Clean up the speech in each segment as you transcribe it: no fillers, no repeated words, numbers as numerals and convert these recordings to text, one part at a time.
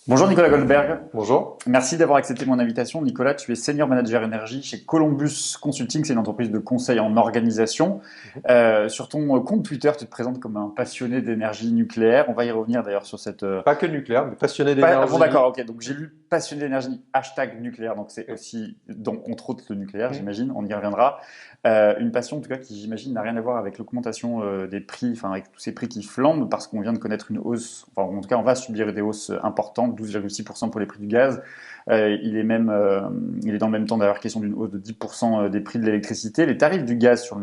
Bonjour Nicolas Goldberg, Bonjour. merci d'avoir accepté mon invitation. Nicolas, tu es Senior Manager Énergie chez Columbus Consulting, c'est une entreprise de conseil en organisation. Mhm. Sur ton compte Twitter, tu te présentes comme un passionné d'énergie nucléaire. On va y revenir d'ailleurs sur cette... Pas que nucléaire, mais passionné Bon d'accord, d'énergie. ok, donc j'ai lu passionné d'énergie, hashtag nucléaire, donc c'est aussi, donc entre autres le nucléaire, Mhm. j'imagine, on y reviendra. Une passion en tout cas qui j'imagine n'a rien à voir avec l'augmentation des prix, enfin avec tous ces prix qui flambent, parce qu'on vient de connaître une hausse, enfin en tout cas on va subir des hausses importantes, 12,6% pour les prix du gaz. Il est dans le même temps d'ailleurs question d'une hausse de 10% des prix de l'électricité. Les tarifs du gaz sur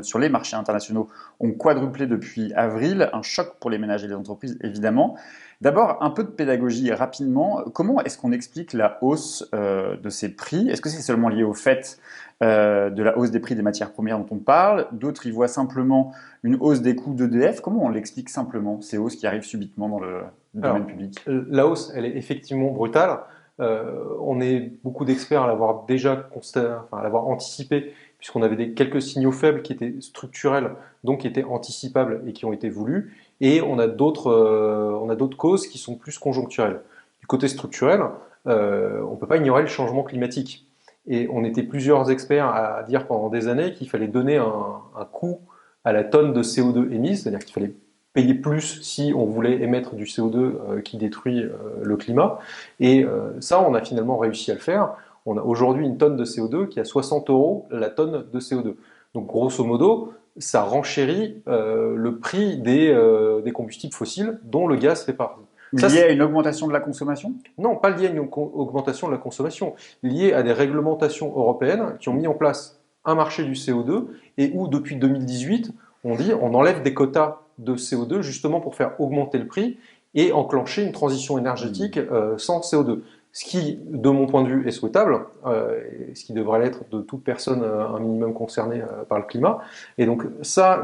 sur les marchés internationaux ont quadruplé depuis avril, un choc pour les ménages et les entreprises évidemment. D'abord, un peu de pédagogie rapidement. Comment est-ce qu'on explique la hausse de ces prix? Est-ce que c'est seulement lié au fait de la hausse des prix des matières premières dont on parle? D'autres y voient simplement une hausse des coûts d'EDF. Comment on l'explique simplement, ces hausses qui arrivent subitement dans le domaine Alors, public? la hausse, elle est effectivement brutale. On est beaucoup d'experts à l'avoir déjà constaté, enfin, à l'avoir anticipé, puisqu'on avait quelques signaux faibles qui étaient structurels, donc qui étaient anticipables et qui ont été voulus. Et on a d'autres causes qui sont plus conjoncturelles. Du côté structurel, on ne peut pas ignorer le changement climatique. Et on était plusieurs experts à dire pendant des années qu'il fallait donner un coût à la tonne de CO2 émise, c'est-à-dire qu'il fallait payer plus si on voulait émettre du CO2 qui détruit le climat. Et ça, on a finalement réussi à le faire. On a aujourd'hui une tonne de CO2 qui est à 60 euros la tonne de CO2. Donc grosso modo, ça renchérit le prix des combustibles fossiles dont le gaz fait partie. Ça, Lié à une augmentation de la consommation? non, pas lié à une augmentation de la consommation, lié à des réglementations européennes qui ont mis en place un marché du CO2 et où depuis 2018, on dit on enlève des quotas de CO2 justement pour faire augmenter le prix et enclencher une transition énergétique sans CO2. Ce qui, de mon point de vue, est souhaitable, et ce qui devrait l'être de toute personne un minimum concernée par le climat. Et donc ça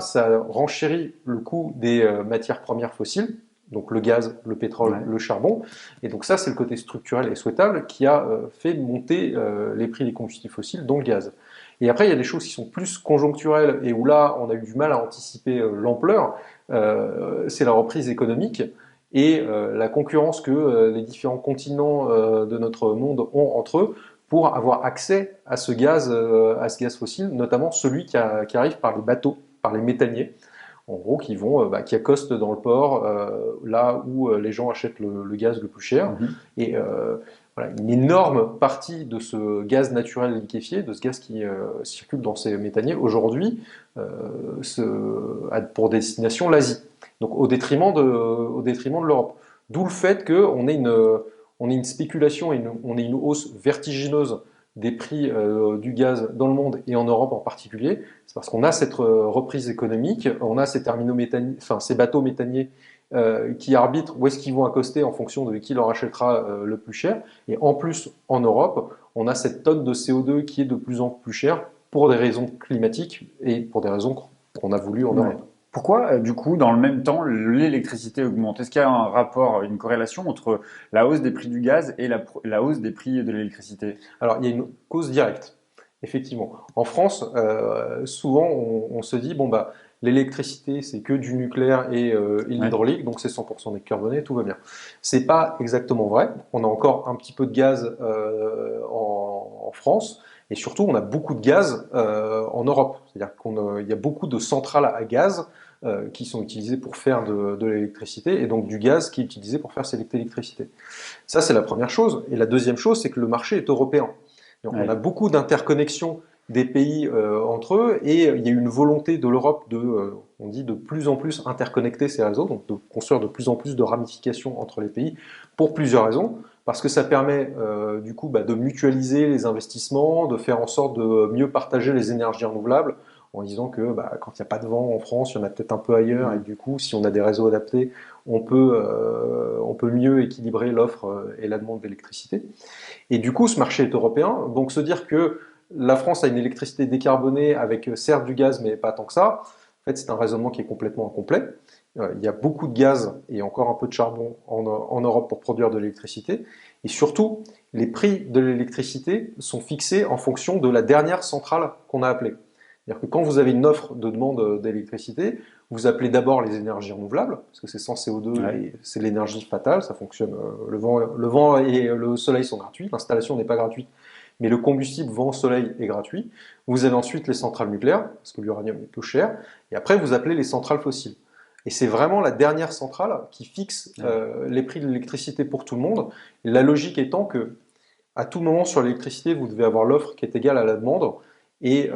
renchérit le coût des matières premières fossiles, donc le gaz, le pétrole, Ouais. le charbon. Et donc ça, c'est le côté structurel et souhaitable qui a fait monter les prix des combustibles fossiles, dont le gaz. Et après, il y a des choses qui sont plus conjoncturelles et où là, on a eu du mal à anticiper l'ampleur. C'est la reprise économique et la concurrence que les différents continents de notre monde ont entre eux pour avoir accès à à ce gaz fossile, notamment celui qui arrive par les bateaux, par les méthaniers en gros, qui accostent dans le port, là où les gens achètent le gaz le plus cher. Mhm. Et voilà, une énorme partie de ce gaz naturel liquéfié, de ce gaz qui circule dans ces méthaniers, aujourd'hui, a pour destination l'Asie. Donc au détriment de l'Europe. D'où le fait on ait une spéculation et on ait une hausse vertigineuse des prix du gaz dans le monde et en Europe en particulier, c'est parce qu'on a cette reprise économique, on a ces terminaux méthaniers, enfin ces bateaux méthaniers qui arbitrent où est-ce qu'ils vont accoster en fonction de qui leur achètera le plus cher. Et en plus, en Europe, on a cette tonne de CO2 qui est de plus en plus chère pour des raisons climatiques et pour des raisons qu'on a voulu en Ouais. Europe. Pourquoi, du coup, dans le même temps, l'électricité augmente? Est-ce qu'il y a un rapport, une corrélation entre la hausse des prix du gaz et la hausse des prix de l'électricité? Alors, il y a une cause directe, effectivement. En France, souvent, on se dit, bon, bah, l'électricité, c'est que du nucléaire et Ouais. l'hydraulique, donc c'est 100% décarboné, tout va bien. C'est pas exactement vrai. On a encore un petit peu de gaz en France, et surtout, on a beaucoup de gaz en Europe. C'est-à-dire qu'il y a beaucoup de centrales à gaz qui sont utilisées pour faire de l'électricité, et donc du gaz qui est utilisé pour faire cette électricité. Ça, c'est la première chose. Et la deuxième chose, c'est que le marché est européen. Donc, on a Ouais. beaucoup d'interconnexions des pays entre eux et il y a une volonté de l'Europe on dit, de plus en plus interconnecter ces réseaux, donc de construire de plus en plus de ramifications entre les pays pour plusieurs raisons. Parce que ça permet du coup de mutualiser les investissements, de faire en sorte de mieux partager les énergies renouvelables en disant que quand il n'y a pas de vent en France, il y en a peut-être un peu ailleurs et Mm. du coup, si on a des réseaux adaptés, on peut mieux équilibrer l'offre et la demande d'électricité. Et du coup, ce marché est européen. Donc se dire que la France a une électricité décarbonée avec certes du gaz, mais pas tant que ça, en fait, c'est un raisonnement qui est complètement incomplet. Il y a beaucoup de gaz et encore un peu de charbon en Europe pour produire de l'électricité. Et surtout, les prix de l'électricité sont fixés en fonction de la dernière centrale qu'on a appelée. C'est-à-dire que quand vous avez une offre de demande d'électricité, vous appelez d'abord les énergies renouvelables, parce que c'est sans CO2 Ouais. et c'est l'énergie fatale, ça fonctionne. Le vent et le soleil sont gratuits, l'installation n'est pas gratuite, mais le combustible vent-soleil est gratuit. Vous avez ensuite les centrales nucléaires, parce que l'uranium est peu cher, et après vous appelez les centrales fossiles. Et c'est vraiment la dernière centrale qui fixe Ouais. les prix de l'électricité pour tout le monde. Et la logique étant que à tout moment sur l'électricité, vous devez avoir l'offre qui est égale à la demande. Et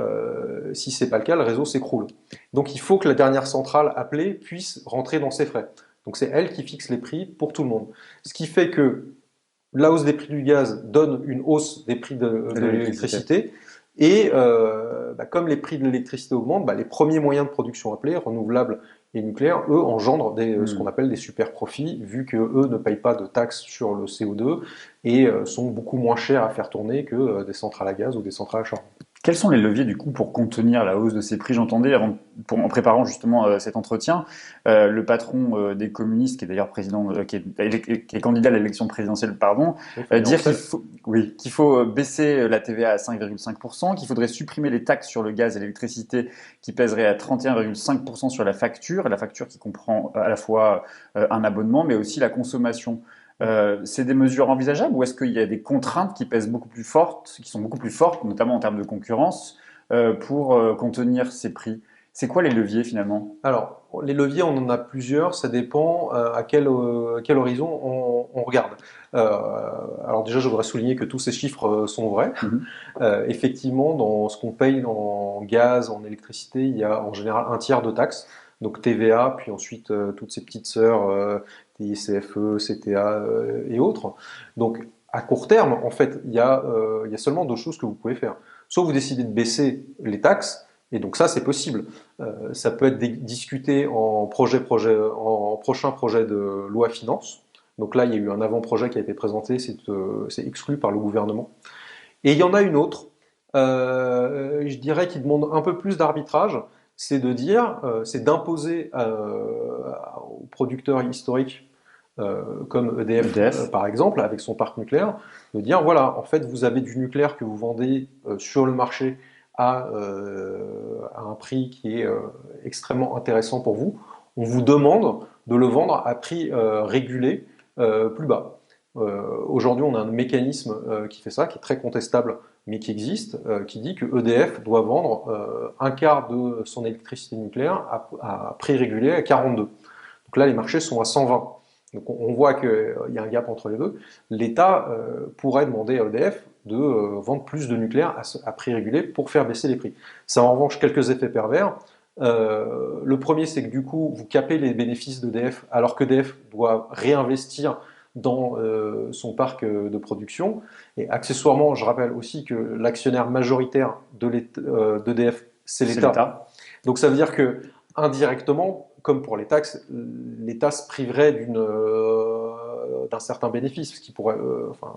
si ce n'est pas le cas, le réseau s'écroule. Donc il faut que la dernière centrale appelée puisse rentrer dans ses frais. Donc c'est elle qui fixe les prix pour tout le monde. Ce qui fait que la hausse des prix du gaz donne une hausse des prix De de l'électricité. l'électricité. Et comme les prix de l'électricité augmentent, les premiers moyens de production appelés, renouvelables et nucléaires, eux, engendrent ce qu'on appelle des super profits, vu qu'eux ne payent pas de taxes sur le CO2 et sont beaucoup moins chers à faire tourner que des centrales à gaz ou des centrales à charbon. Quels sont les leviers du coup pour contenir la hausse de ces prix? J'entendais en préparant justement cet entretien, le patron des communistes, qui est d'ailleurs président, qui est candidat à l'élection présidentielle, pardon, Oui, Fabien dire Roussel. qu'il faut baisser la TVA à 5,5%, qu'il faudrait supprimer les taxes sur le gaz et l'électricité qui pèseraient à 31,5% sur la facture qui comprend à la fois un abonnement, mais aussi la consommation. C'est des mesures envisageables ou est-ce qu'il y a des contraintes qui pèsent beaucoup plus fortes, qui sont beaucoup plus fortes, notamment en termes de concurrence, pour contenir ces prix? C'est quoi les leviers finalement? Alors, les leviers, on en a plusieurs, ça dépend à quel horizon on regarde. Alors déjà, je voudrais souligner que tous ces chiffres sont vrais. Mhm. Effectivement, dans ce qu'on paye en gaz, en électricité, il y a en général un tiers de taxes, donc TVA, puis ensuite toutes ces petites sœurs, TICFE, CTA et autres. Donc, à court terme, en fait, il y a seulement deux choses que vous pouvez faire. Soit vous décidez de baisser les taxes, et donc ça, c'est possible. Ça peut être discuté en prochain projet de loi finance. Donc là, il y a eu un avant-projet qui a été présenté, c'est exclu par le gouvernement. Et il y en a une autre, je dirais, qui demande un peu plus d'arbitrage, c'est d'imposer aux producteurs historiques comme EDF EDF? par exemple, avec son parc nucléaire, de dire voilà, en fait, vous avez du nucléaire que vous vendez sur le marché à un prix qui est extrêmement intéressant pour vous. On vous demande de le vendre à prix régulé plus bas. Aujourd'hui, on a un mécanisme qui fait ça, qui est très contestable, mais qui existe, qui dit que EDF doit vendre un quart de son électricité nucléaire à prix régulé à 42. Donc là, les marchés sont à 120. Donc on voit qu'il y a un gap entre les deux. L'État pourrait demander à EDF de vendre plus de nucléaire à prix régulé pour faire baisser les prix. Ça a en revanche quelques effets pervers. Le premier, c'est que du coup, vous capez les bénéfices d'EDF alors qu'EDF doit réinvestir dans son parc de production. Et accessoirement, je rappelle aussi que l'actionnaire majoritaire d'EDF, c'est C'est l'État. l'État. Donc ça veut dire que indirectement, comme pour les taxes, l'État se priverait d'un certain bénéfice, parce qu'il pourrait,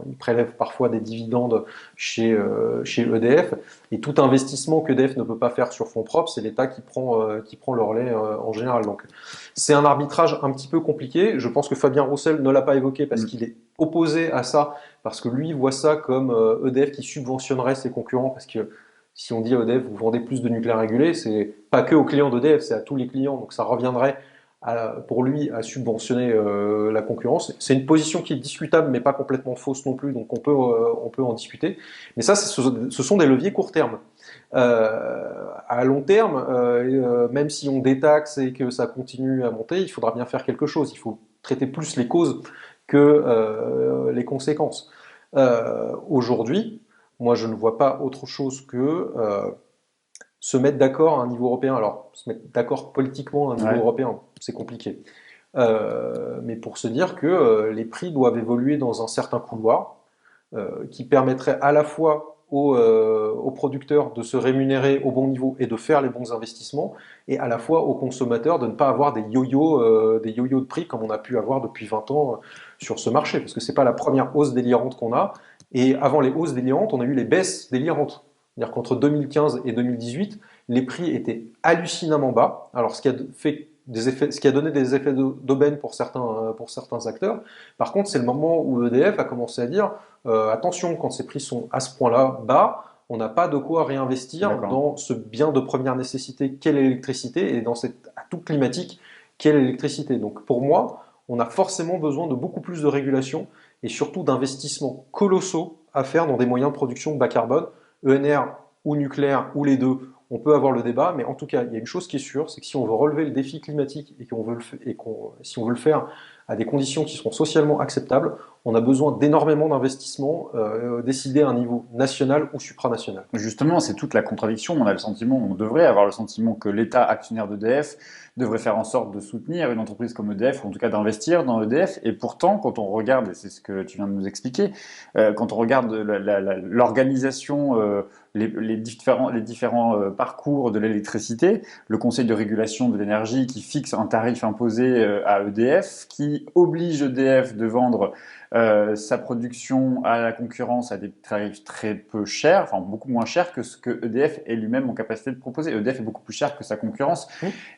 il prélève parfois des dividendes chez EDF, et tout investissement qu'EDF ne peut pas faire sur fonds propres, c'est l'État qui prend le relais en général. Donc c'est un arbitrage un petit peu compliqué. Je pense que Fabien Roussel ne l'a pas évoqué parce qu'il est opposé à ça, parce que lui voit ça comme EDF qui subventionnerait ses concurrents, parce que si on dit à EDF, vous vendez plus de nucléaire régulé, c'est pas que aux clients d'EDF, c'est à tous les clients. Donc ça reviendrait pour lui à subventionner la concurrence. C'est une position qui est discutable, mais pas complètement fausse non plus. Donc on peut en discuter. Mais ça, ce sont des leviers court terme. À long terme, même si on détaxe et que ça continue à monter, il faudra bien faire quelque chose. Il faut traiter plus les causes que les conséquences. Aujourd'hui, moi, je ne vois pas autre chose que se mettre d'accord à un niveau européen. Alors, se mettre d'accord politiquement à un niveau Ouais. européen, c'est compliqué. Mais pour se dire que les prix doivent évoluer dans un certain couloir qui permettrait à la fois aux producteurs de se rémunérer au bon niveau et de faire les bons investissements, et à la fois aux consommateurs de ne pas avoir des yo-yo de prix comme on a pu avoir depuis 20 ans sur ce marché, parce que c'est pas la première hausse délirante qu'on a, et avant les hausses délirantes, on a eu les baisses délirantes. C'est-à-dire qu'entre 2015 et 2018, les prix étaient hallucinamment bas. Alors, ce qui a donné des effets d'aubaine pour certains acteurs. Par contre, c'est le moment où EDF a commencé à dire attention, quand ces prix sont à ce point-là bas, on n'a pas de quoi réinvestir dans ce bien de première nécessité qu'est l'électricité et dans cet atout climatique qu'est l'électricité. Donc pour moi, on a forcément besoin de beaucoup plus de régulation et surtout d'investissements colossaux à faire dans des moyens de production bas carbone, ENR ou nucléaire ou les deux. On peut avoir le débat, mais en tout cas, il y a une chose qui est sûre, c'est que si on veut relever le défi climatique et si on veut le faire à des conditions qui seront socialement acceptables, on a besoin d'énormément d'investissements décidés à un niveau national ou supranational. Justement, c'est toute la contradiction. On devrait avoir le sentiment que l'État actionnaire d'EDF devrait faire en sorte de soutenir une entreprise comme EDF, ou en tout cas d'investir dans EDF. Et pourtant, quand on regarde, et c'est ce que tu viens de nous expliquer, quand on regarde l'organisation, les différents parcours de l'électricité, le Conseil de régulation de l'énergie qui fixe un tarif imposé à EDF, qui oblige EDF de vendre sa production à la concurrence à des tarifs très peu chers, enfin beaucoup moins chers que ce que EDF est lui-même en capacité de proposer. EDF est beaucoup plus cher que sa concurrence.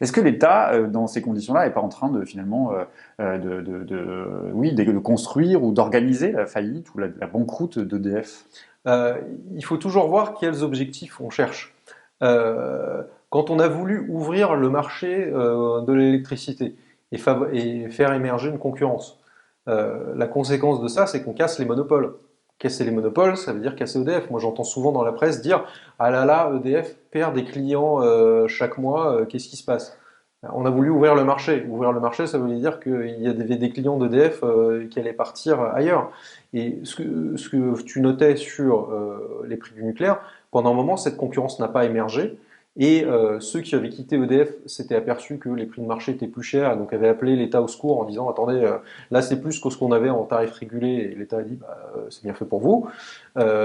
Est-ce que l'État, dans ces conditions-là, n'est pas en train de finalement de construire ou d'organiser la faillite ou la banqueroute d'EDF? Il faut toujours voir quels objectifs on cherche. Quand on a voulu ouvrir le marché de l'électricité et faire émerger une concurrence, la conséquence de ça, c'est qu'on casse les monopoles. Casser les monopoles, ça veut dire casser EDF. Moi, j'entends souvent dans la presse dire « Ah là là, EDF perd des clients chaque mois, qu'est-ce qui se passe ?» On a voulu ouvrir le marché. Ouvrir le marché, ça veut dire qu'il y avait des clients d'EDF qui allaient partir ailleurs. Et ce que tu notais sur les prix du nucléaire, pendant un moment, cette concurrence n'a pas émergé. Et ceux qui avaient quitté EDF s'étaient aperçus que les prix de marché étaient plus chers, donc avaient appelé l'État au secours en disant attendez, là c'est plus que ce qu'on avait en tarif régulé, et l'État a dit c'est bien fait pour vous.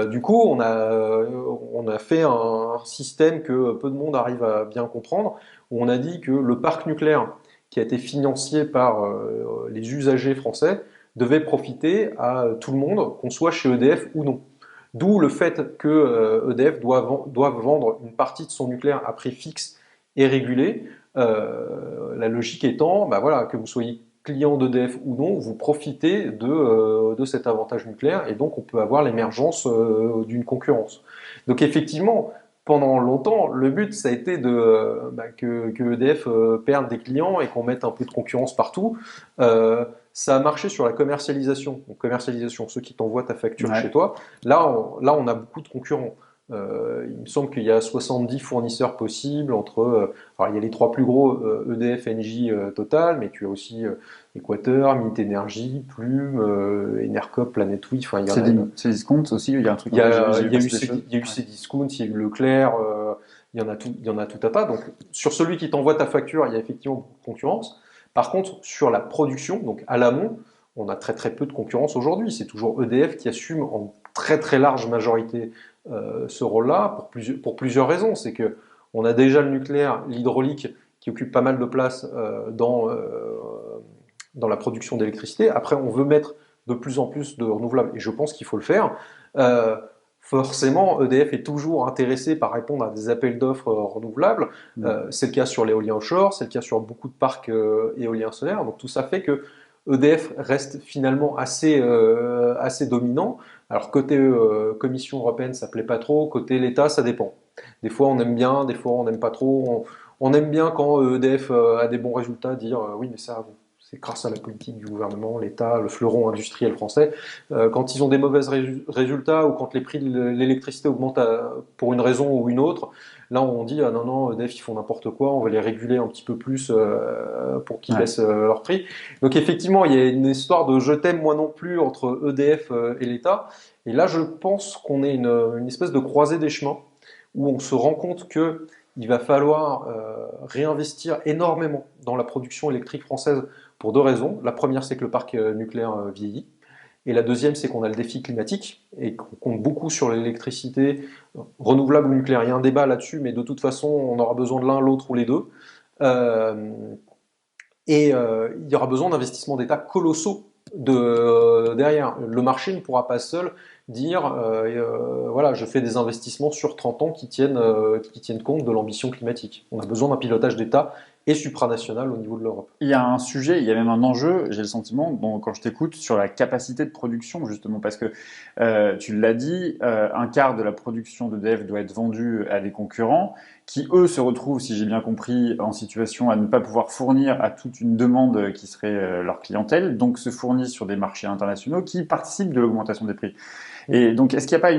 Du coup, on a fait un système que peu de monde arrive à bien comprendre, où on a dit que le parc nucléaire qui a été financé par les usagers français devait profiter à tout le monde, qu'on soit chez EDF ou non. D'où le fait que EDF doit vendre une partie de son nucléaire à prix fixe et régulé. La logique étant, voilà, que vous soyez client d'EDF ou non, vous profitez de cet avantage nucléaire et donc on peut avoir l'émergence d'une concurrence. Donc effectivement, pendant longtemps, le but ça a été que EDF perde des clients et qu'on mette un peu de concurrence partout. Ça a marché sur la commercialisation. Donc, commercialisation, ceux qui t'envoient ta facture chez toi. Là, on a beaucoup de concurrents. Il me semble qu'il y a 70 fournisseurs possibles entre. Alors, il y a les trois plus gros, EDF, Engie, Total, mais tu as aussi Équateur, Minute Énergie, Plume, Enercop, Planète Oui. Enfin, il y en a. Cdiscount aussi, il y a un truc. Il y a eu Cdiscount, il y a eu Leclerc, il y en a tout un tas. Donc, sur celui qui t'envoie ta facture, il y a effectivement beaucoup de concurrence. Par contre, sur la production, donc à l'amont, on a très très peu de concurrence aujourd'hui. C'est toujours EDF qui assume en très très large majorité ce rôle-là pour plusieurs raisons. C'est que on a déjà le nucléaire, l'hydraulique qui occupe pas mal de place dans la production d'électricité. Après, on veut mettre de plus en plus de renouvelables et je pense qu'il faut le faire. Forcément, EDF est toujours intéressé par répondre à des appels d'offres renouvelables. C'est le cas sur l'éolien offshore, c'est le cas sur beaucoup de parcs éoliens solaires. Donc tout ça fait que EDF reste finalement assez dominant. Alors côté Commission européenne, ça plaît pas trop. Côté l'État, ça dépend. Des fois, on aime bien, des fois, on n'aime pas trop. On aime bien quand EDF a des bons résultats, dire oui, mais ça, c'est grâce à la politique du gouvernement, l'État, le fleuron industriel français. Quand ils ont des mauvais résultats ou quand les prix de l'électricité augmentent pour une raison ou une autre, là on dit ah non, EDF ils font n'importe quoi, on va les réguler un petit peu plus pour qu'ils baissent leur prix. Donc effectivement, il y a une histoire de je t'aime moi non plus entre EDF et l'État. Et là, je pense qu'on est une espèce de croisée des chemins où on se rend compte que il va falloir réinvestir énormément dans la production électrique française pour deux raisons. La première, c'est que le parc nucléaire vieillit. Et la deuxième, c'est qu'on a le défi climatique et qu'on compte beaucoup sur l'électricité renouvelable ou nucléaire. Il y a un débat là-dessus, mais de toute façon, on aura besoin de l'un, l'autre ou les deux. Il y aura besoin d'investissements d'État colossaux derrière. Le marché ne pourra pas seul dire voilà, je fais des investissements sur 30 ans qui tiennent compte de l'ambition climatique. On a besoin d'un pilotage d'État et supranationales au niveau de l'Europe. Il y a un sujet, il y a même un enjeu, j'ai le sentiment, quand je t'écoute, sur la capacité de production, justement, parce que tu l'as dit, un quart de la production d'EDF doit être vendue à des concurrents qui, eux, se retrouvent, si j'ai bien compris, en situation à ne pas pouvoir fournir à toute une demande qui serait leur clientèle, donc se fournissent sur des marchés internationaux qui participent de l'augmentation des prix. Et donc, est-ce qu'il n'y a pas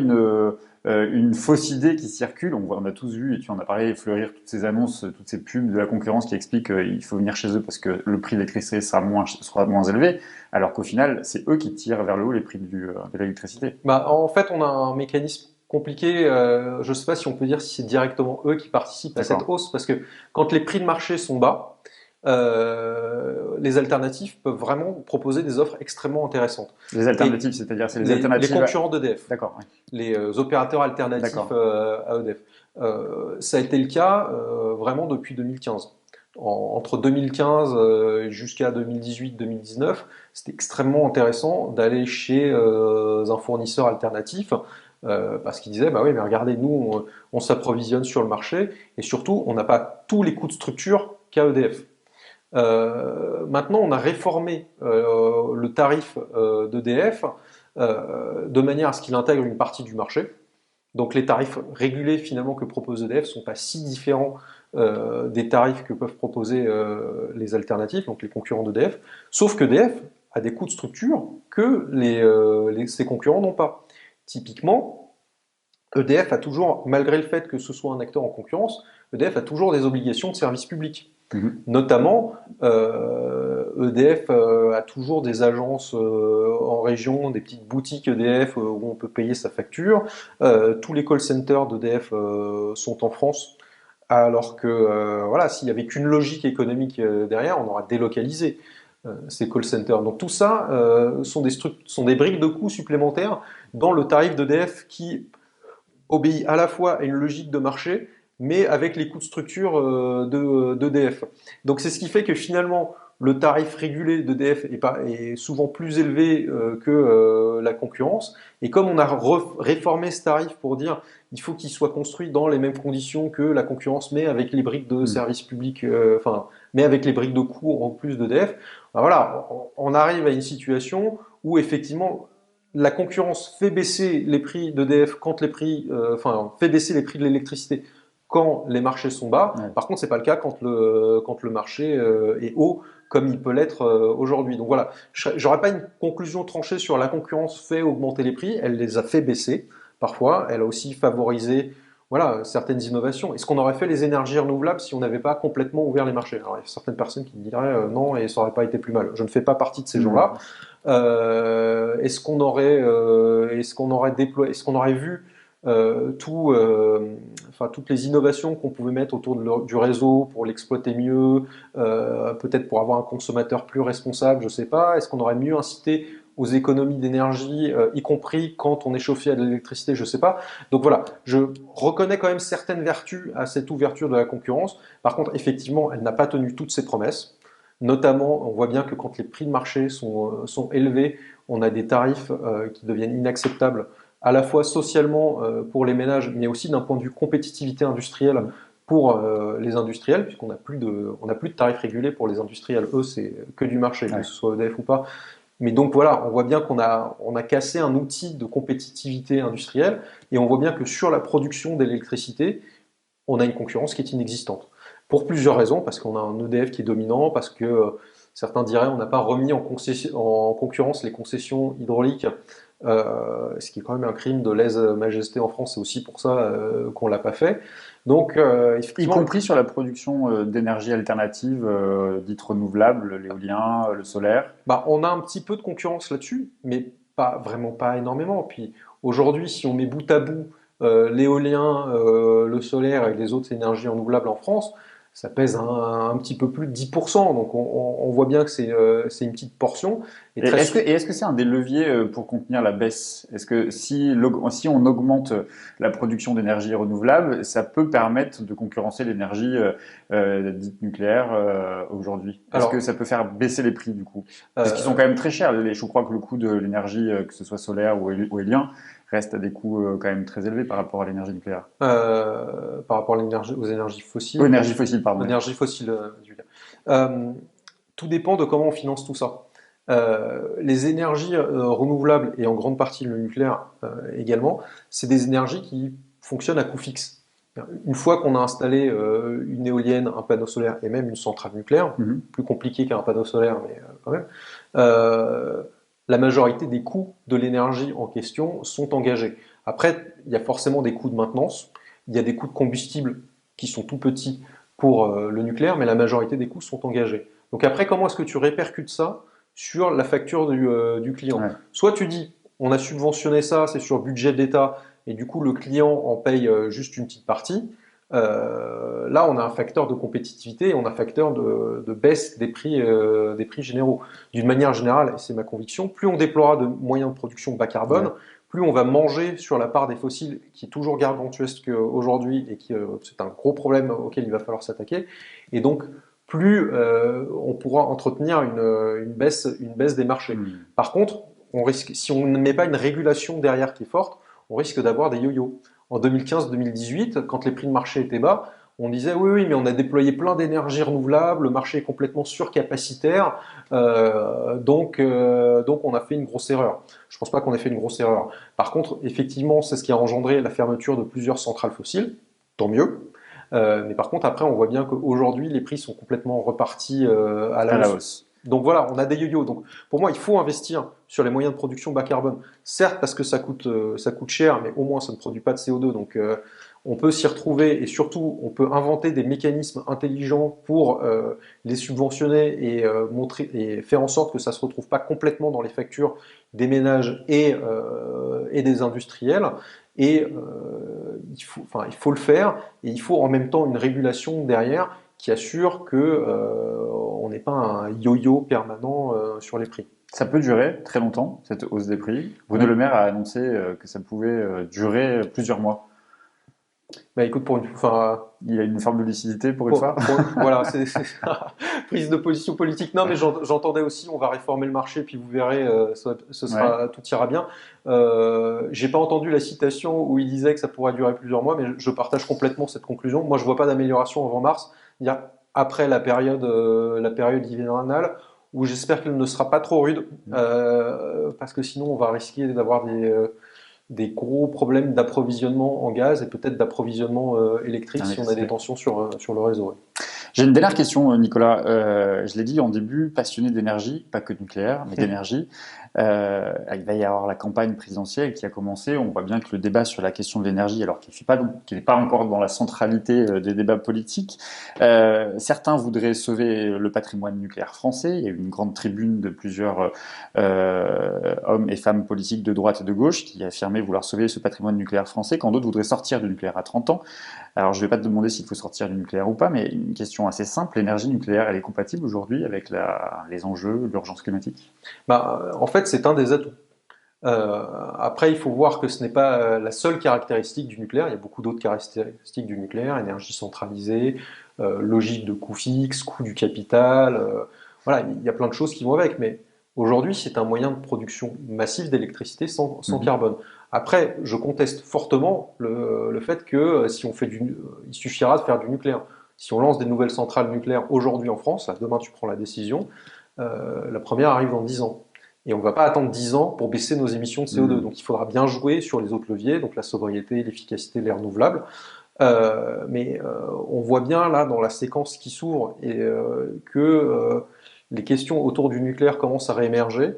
une fausse idée qui circule? On a tous vu, et tu en as parlé, fleurir toutes ces annonces, toutes ces pubs de la concurrence qui expliquent qu'il faut venir chez eux parce que le prix de l'électricité sera moins élevé, alors qu'au final, c'est eux qui tirent vers le haut les prix de l'électricité. Bah, en fait, on a un mécanisme compliqué. Je ne sais pas si on peut dire si c'est directement eux qui participent à cette D'accord. hausse, parce que quand les prix de marché sont bas, les alternatifs peuvent vraiment proposer des offres extrêmement intéressantes. Les Et alternatives, c'est-à-dire c'est les les alternatives. concurrents d'EDF, D'accord, ouais. les opérateurs alternatifs D'accord. à EDF. Ça a été le cas vraiment depuis 2015. Entre 2015 jusqu'à 2018-2019, c'était extrêmement intéressant d'aller chez un fournisseur alternatif parce qu'ils disaient, bah oui, mais regardez, nous, on s'approvisionne sur le marché et surtout, on n'a pas tous les coûts de structure qu'a EDF. Maintenant, on a réformé le tarif d'EDF de manière à ce qu'il intègre une partie du marché. Donc les tarifs régulés finalement que propose EDF sont pas si différents des tarifs que peuvent proposer les alternatives, donc les concurrents d'EDF, sauf que EDF a des coûts de structure que ses concurrents n'ont pas. Typiquement, EDF a toujours, malgré le fait que ce soit un acteur en concurrence, EDF a toujours des obligations de service public. Mhm. Notamment, EDF a toujours des agences en région, des petites boutiques EDF où on peut payer sa facture. Tous les call centers d'EDF sont en France, alors que voilà, s'il n'y avait qu'une logique économique derrière, on aurait délocalisé ces call centers. Donc tout ça sont des briques de coûts supplémentaires dans le tarif d'EDF qui obéit à la fois à une logique de marché, mais avec les coûts de structure d'EDF. Donc c'est ce qui fait que finalement, le tarif régulé d'EDF est souvent plus élevé que la concurrence. Et comme on a réformé ce tarif pour dire il faut qu'il soit construit dans les mêmes conditions que la concurrence, mais avec les briques de Mhm. service public, mais avec les briques de coûts en plus d'EDF, ben voilà, on arrive à une situation où effectivement la concurrence fait baisser les prix d'EDF quand fait baisser les prix de l'électricité quand les marchés sont bas. Ouais. Par contre, c'est pas le cas quand le marché est haut, comme il peut l'être aujourd'hui. Donc voilà, j'aurais pas une conclusion tranchée sur la concurrence fait augmenter les prix, elle les a fait baisser parfois, elle a aussi favorisé voilà, certaines innovations. Est-ce qu'on aurait fait les énergies renouvelables si on n'avait pas complètement ouvert les marchés? Alors, il y a certaines personnes qui diraient non et ça n'aurait pas été plus mal. Je ne fais pas partie de ces Mhm. gens-là. Est-ce qu'on aurait déployé, est-ce qu'on aurait vu toutes les innovations qu'on pouvait mettre autour du réseau pour l'exploiter mieux, peut-être pour avoir un consommateur plus responsable, je sais pas. Est-ce qu'on aurait mieux incité aux économies d'énergie, y compris quand on est chauffé à de l'électricité, je sais pas. Donc voilà, je reconnais quand même certaines vertus à cette ouverture de la concurrence. Par contre, effectivement, elle n'a pas tenu toutes ses promesses. Notamment, on voit bien que quand les prix de marché sont élevés, on a des tarifs qui deviennent inacceptables, à la fois socialement pour les ménages, mais aussi d'un point de vue compétitivité industrielle pour les industriels, puisqu'on n'a plus de tarifs régulés pour les industriels. Eux, c'est que du marché, que Ouais. ce soit EDF ou pas. Mais donc voilà, on voit bien on a cassé un outil de compétitivité industrielle, et on voit bien que sur la production d'électricité, on a une concurrence qui est inexistante. Pour plusieurs raisons, parce qu'on a un EDF qui est dominant, parce que certains diraient on n'a pas remis en concurrence les concessions hydrauliques, ce qui est quand même un crime de lèse-majesté en France, c'est aussi pour ça qu'on ne l'a pas fait. Donc Y effectivement, compris sur la production d'énergie alternative, dite renouvelable, l'éolien, le solaire. bah, on a un petit peu de concurrence là-dessus, mais vraiment pas énormément. Puis aujourd'hui, si on met bout à bout l'éolien, le solaire et les autres énergies renouvelables en France, ça pèse un petit peu plus de 10%. Donc on voit bien que c'est une petite portion. Et Et est-ce que c'est un des leviers pour contenir la baisse? Est-ce que si on augmente la production d'énergie renouvelable, ça peut permettre de concurrencer l'énergie dites nucléaires aujourd'hui? Est-ce que Alors, ça peut faire baisser les prix du coup? Parce qu'ils sont euh, quand même très chers. Je crois que le coût de l'énergie, que ce soit solaire ou éolien, reste à des coûts quand même très élevés par rapport à l'énergie nucléaire. par rapport aux Aux énergies fossiles, pardon. Oui. énergies fossiles, je veux dire. Euh, Tout dépend de comment on finance tout ça. Les énergies renouvelables et en grande partie le nucléaire également, c'est des énergies qui fonctionnent à coût fixe. Une fois qu'on a installé une éolienne, un panneau solaire et même une centrale nucléaire, Mhm. plus compliqué qu'un panneau solaire, mais quand même, euh, la majorité des coûts de l'énergie en question sont engagés. Après, il y a forcément des coûts de maintenance, il y a des coûts de combustible qui sont tout petits pour le nucléaire, mais la majorité des coûts sont engagés. Donc après, comment est-ce que tu répercutes ça sur la facture du client? Ouais. Soit tu dis, on a subventionné ça, c'est sur budget d'État, et du coup le client en paye juste une petite partie. Là, on a un facteur de compétitivité et on a un facteur de baisse des prix généraux. D'une manière générale, et c'est ma conviction, plus on déploiera de moyens de production bas carbone, Ouais. plus on va manger sur la part des fossiles qui est toujours gargantuesque aujourd'hui et qui c'est un gros problème auquel il va falloir s'attaquer. Et donc, plus on pourra entretenir une baisse des marchés. Hmm. Par contre, on risque, si on ne met pas une régulation derrière qui est forte, on risque d'avoir des yo-yo. En 2015-2018, quand les prix de marché étaient bas, on disait oui, oui, mais on a déployé plein d'énergies renouvelables, le marché est complètement surcapacitaire, donc on a fait une grosse erreur. Je ne pense pas qu'on ait fait une grosse erreur. Par contre, effectivement, c'est ce qui a engendré la fermeture de plusieurs centrales fossiles, tant mieux. Mais par contre, après, on voit bien qu'aujourd'hui, les prix sont complètement repartis à la À la hausse. hausse. Donc voilà, on a des yo-yo. Donc pour moi, il faut investir sur les moyens de production bas carbone. Certes, parce que ça coûte cher, mais au moins ça ne produit pas de CO2. Donc on peut s'y retrouver et surtout, on peut inventer des mécanismes intelligents pour les subventionner et montrer et faire en sorte que ça se retrouve pas complètement dans les factures des ménages et des industriels. Et il faut le faire et il faut en même temps une régulation derrière qui assure que on n'est pas un yo-yo permanent sur les prix. Ça peut durer très longtemps, cette hausse des prix. Bruno Le Oui. Maire a annoncé que ça pouvait durer plusieurs mois. Bah écoute, enfin, Il a une forme de lucidité pour une fois. voilà, c'est prise de position politique. Non, mais j'entendais aussi, on va réformer le marché, puis vous verrez, Ouais. tout ira bien. J'ai pas entendu la citation où il disait que ça pourrait durer plusieurs mois, mais je partage complètement cette conclusion. Moi, je vois pas d'amélioration avant mars, c'est-à-dire après la période hivernale, où j'espère qu'elle ne sera pas trop rude, parce que sinon on va risquer d'avoir des gros problèmes d'approvisionnement en gaz et peut-être d'approvisionnement électrique En si on a des électricité. tensions sur le réseau. Ouais. J'ai une dernière question, Nicolas. Je l'ai dit en début, passionné d'énergie, pas que de nucléaire, mais d'énergie. Il va y avoir la campagne présidentielle qui a commencé. On voit bien que le débat sur la question de l'énergie, alors qu'il n'est pas encore dans la centralité des débats politiques, certains voudraient sauver le patrimoine nucléaire français. Il y a eu une grande tribune de plusieurs hommes et femmes politiques de droite et de gauche qui affirmaient vouloir sauver ce patrimoine nucléaire français, quand d'autres voudraient sortir du nucléaire à 30 ans. Alors, je ne vais pas te demander s'il faut sortir du nucléaire ou pas, mais une question assez simple. L'énergie nucléaire, elle est compatible aujourd'hui avec les enjeux, l'urgence climatique? Bah, en fait, c'est un des atouts. Après, il faut voir que ce n'est pas la seule caractéristique du nucléaire. Il y a beaucoup d'autres caractéristiques du nucléaire, énergie centralisée, logique de coût fixe, coût du capital. Voilà, il y a plein de choses qui vont avec. Mais aujourd'hui, c'est un moyen de production massif d'électricité sans Mhm. carbone. Après, je conteste fortement le fait que si on fait il suffira de faire du nucléaire. Si on lance des nouvelles centrales nucléaires aujourd'hui en France, là, demain tu prends la décision, la première arrive dans 10 ans. Et on ne va pas attendre 10 ans pour baisser nos émissions de CO2. Mhm. Donc il faudra bien jouer sur les autres leviers, donc la sobriété, l'efficacité, les renouvelables. Mais on voit bien là dans la séquence qui s'ouvre que les questions autour du nucléaire commencent à réémerger,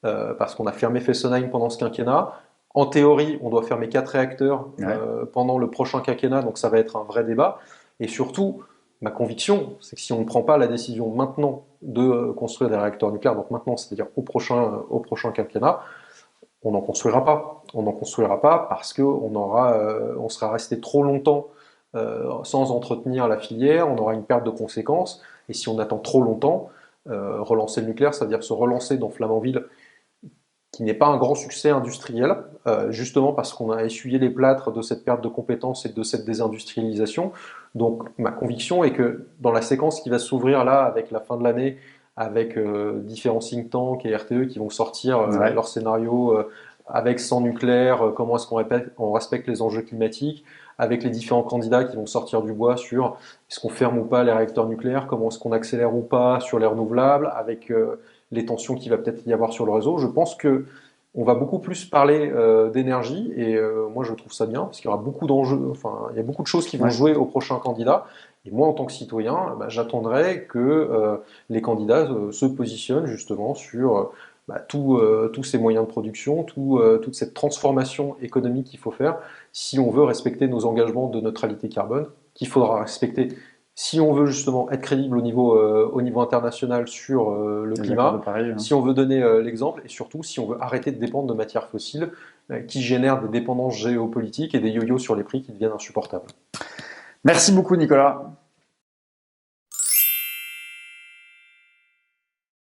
parce qu'on a fermé Fessenheim pendant ce quinquennat. En théorie, on doit fermer 4 réacteurs Ouais. pendant le prochain quinquennat, donc ça va être un vrai débat. Et surtout, ma conviction, c'est que si on ne prend pas la décision maintenant de construire des réacteurs nucléaires, donc maintenant, c'est-à-dire au prochain quinquennat, on n'en construira pas. On n'en construira pas parce on sera resté trop longtemps sans entretenir la filière, on aura une perte de conséquences. Et si on attend trop longtemps, relancer le nucléaire, ça veut dire se relancer dans Flamanville, qui n'est pas un grand succès industriel, justement parce qu'on a essuyé les plâtres de cette perte de compétences et de cette désindustrialisation. Donc ma conviction est que dans la séquence qui va s'ouvrir là avec la fin de l'année, avec différents think tanks et RTE qui vont sortir Ouais. leur scénario avec sans nucléaire, comment est-ce qu'on respecte les enjeux climatiques, avec les différents candidats qui vont sortir du bois sur est-ce qu'on ferme ou pas les réacteurs nucléaires, comment est-ce qu'on accélère ou pas sur les renouvelables, avec les tensions qu'il va peut-être y avoir sur le réseau. Je pense que on va beaucoup plus parler d'énergie et moi je trouve ça bien parce qu'il y aura beaucoup d'enjeux, enfin il y a beaucoup de choses qui vont Ouais. jouer au prochain candidat. Et moi en tant que citoyen, bah, j'attendrai que les candidats se positionnent justement sur tous ces moyens de production, toute cette transformation économique qu'il faut faire si on veut respecter nos engagements de neutralité carbone, qu'il faudra respecter si on veut justement être crédible au niveau international sur le Les accords de climat, Paris. si on veut donner l'exemple et surtout si on veut arrêter de dépendre de matières fossiles qui génèrent des dépendances géopolitiques et des yo-yo sur les prix qui deviennent insupportables. Merci beaucoup, Nicolas.